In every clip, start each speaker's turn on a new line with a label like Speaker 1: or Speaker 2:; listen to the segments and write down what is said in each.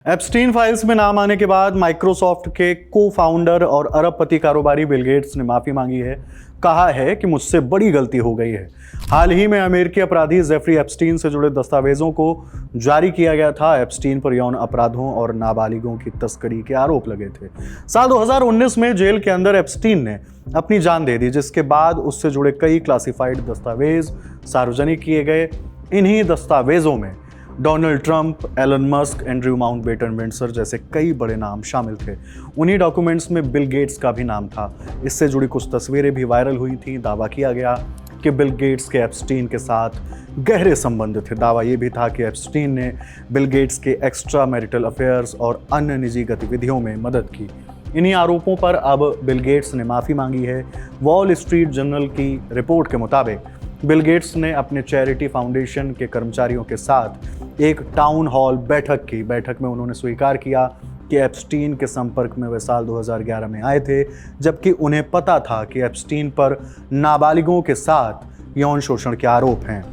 Speaker 1: Epstein files में नाम आने के बाद माइक्रोसॉफ्ट के को फाउंडर और अरबपति कारोबारी बिल गेट्स ने माफी मांगी है। कहा है कि मुझसे बड़ी गलती हो गई है। हाल ही में अमेरिकी अपराधी जेफरी एप्स्टीन से जुड़े दस्तावेजों को जारी किया गया था। एप्स्टीन पर यौन अपराधों और नाबालिगों की तस्करी के आरोप लगे थे। साल 2019 में जेल के अंदर एप्स्टीन ने अपनी जान दे दी, जिसके बाद उससे जुड़े कई क्लासिफाइड दस्तावेज सार्वजनिक किए गए। इन्हीं दस्तावेजों में Donald Trump, Elon Musk, Andrew Mountbatten Windsor जैसे कई बड़े नाम शामिल थे। उन्हीं डॉक्यूमेंट्स में बिल गेट्स का भी नाम था। इससे जुड़ी कुछ तस्वीरें भी वायरल हुई थीं। दावा किया गया कि बिल गेट्स के एप्स्टीन के साथ गहरे संबंध थे। दावा यह भी था कि एप्स्टीन ने बिल गेट्स के एक्स्ट्रा मैरिटल अफेयर्स और अन्य निजी गतिविधियों में मदद की। इन्हीं आरोपों पर अब बिल गेट्स ने माफ़ी मांगी है। वॉल स्ट्रीट जर्नल की रिपोर्ट के मुताबिक बिल गेट्स ने अपने चैरिटी फाउंडेशन के कर्मचारियों के साथ एक टाउन हॉल बैठक की। बैठक में उन्होंने स्वीकार किया कि एप्स्टीन के संपर्क में वे साल 2011 में आए थे, जबकि उन्हें पता था कि एप्स्टीन पर नाबालिगों के साथ यौन शोषण के आरोप हैं।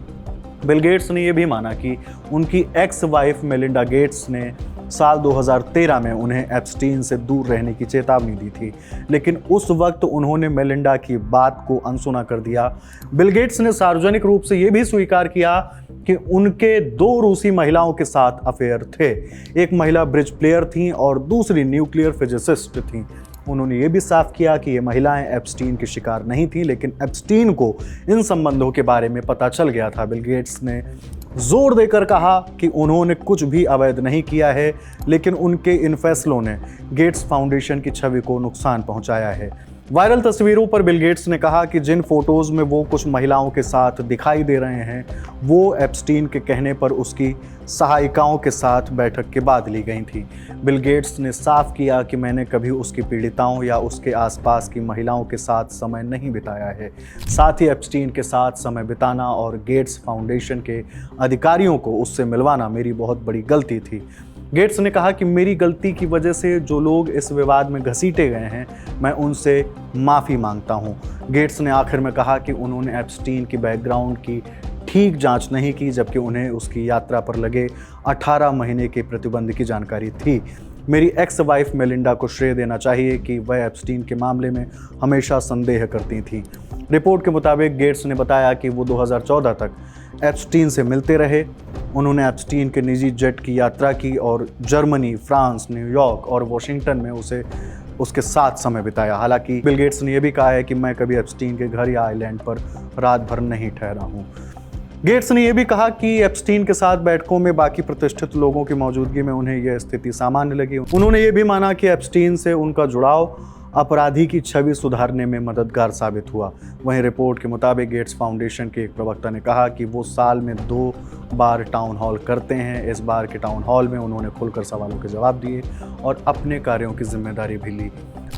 Speaker 1: बिल गेट्स ने यह भी माना कि उनकी एक्स वाइफ मेलिंडा गेट्स ने साल 2013 में उन्हें एप्स्टीन से दूर रहने की चेतावनी दी थी, लेकिन उस वक्त उन्होंने मेलिंडा की बात को अनसुना कर दिया। बिल गेट्स ने सार्वजनिक रूप से यह भी स्वीकार किया कि उनके 2 रूसी महिलाओं के साथ अफेयर थे। एक महिला ब्रिज प्लेयर थीं और दूसरी न्यूक्लियर फिजिसिस्ट थीं। उन्होंने ये भी साफ किया कि ये महिलाएं एप्स्टीन की शिकार नहीं थीं, लेकिन एप्स्टीन को इन संबंधों के बारे में पता चल गया था। बिल गेट्स ने जोर देकर कहा कि उन्होंने कुछ भी अवैध नहीं किया है, लेकिन उनके इन फैसलों ने गेट्स फाउंडेशन की छवि को नुकसान पहुंचाया है। वायरल तस्वीरों पर बिल गेट्स ने कहा कि जिन फोटोज में वो कुछ महिलाओं के साथ दिखाई दे रहे हैं, वो एप्स्टीन के कहने पर उसकी सहायिकाओं के साथ बैठक के बाद ली गई थी। बिल गेट्स ने साफ किया कि मैंने कभी उसकी पीड़िताओं या उसके आसपास की महिलाओं के साथ समय नहीं बिताया है। साथ ही एप्स्टीन के साथ समय बिताना और गेट्स फाउंडेशन के अधिकारियों को उससे मिलवाना मेरी बहुत बड़ी गलती थी। गेट्स ने कहा कि मेरी गलती की वजह से जो लोग इस विवाद में घसीटे गए हैं, मैं उनसे माफ़ी मांगता हूं। गेट्स ने आखिर में कहा कि उन्होंने एप्स्टीन की बैकग्राउंड की ठीक जांच नहीं की, जबकि उन्हें उसकी यात्रा पर लगे 18 महीने के प्रतिबंध की जानकारी थी। मेरी एक्स वाइफ मेलिंडा को श्रेय देना चाहिए कि वह एप्स्टीन के मामले में हमेशा संदेह करती थी। रिपोर्ट के मुताबिक गेट्स ने बताया कि वो 2014 तक एप्स्टीन से मिलते रहे। उन्होंने एप्स्टीन के निजी जेट की यात्रा की और जर्मनी, फ्रांस, न्यूयॉर्क और वॉशिंगटन में उसके साथ समय बिताया। हालांकि बिल गेट्स ने यह भी कहा है कि मैं कभी एप्स्टीन के घर या आइलैंड पर रात भर नहीं ठहरा हूं। गेट्स ने यह भी कहा कि एप्स्टीन के साथ बैठकों में बाकी प्रतिष्ठित लोगों की मौजूदगी में उन्हें यह स्थिति सामान्य लगी। उन्होंने यह भी माना कि एप्स्टीन से उनका जुड़ाव अपराधी की छवि सुधारने में मददगार साबित हुआ। वहीं रिपोर्ट के मुताबिक गेट्स फाउंडेशन के एक प्रवक्ता ने कहा कि वो साल में 2 बार टाउन हॉल करते हैं। इस बार के टाउन हॉल में उन्होंने खुलकर सवालों के जवाब दिए और अपने कार्यों की जिम्मेदारी भी ली।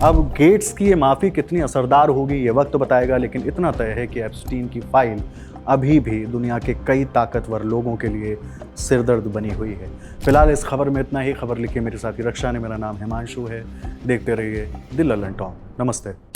Speaker 1: अब गेट्स की ये माफ़ी कितनी असरदार होगी ये वक्त बताएगा, लेकिन इतना तय है कि एप्स्टीन की फाइल अभी भी दुनिया के कई ताकतवर लोगों के लिए सिरदर्द बनी हुई है। फिलहाल इस खबर में इतना ही। खबर लिखी मेरे साथी रक्षा ने। मेरा नाम हिमांशु है। देखते रहिए दिल ललन टॉक। नमस्ते।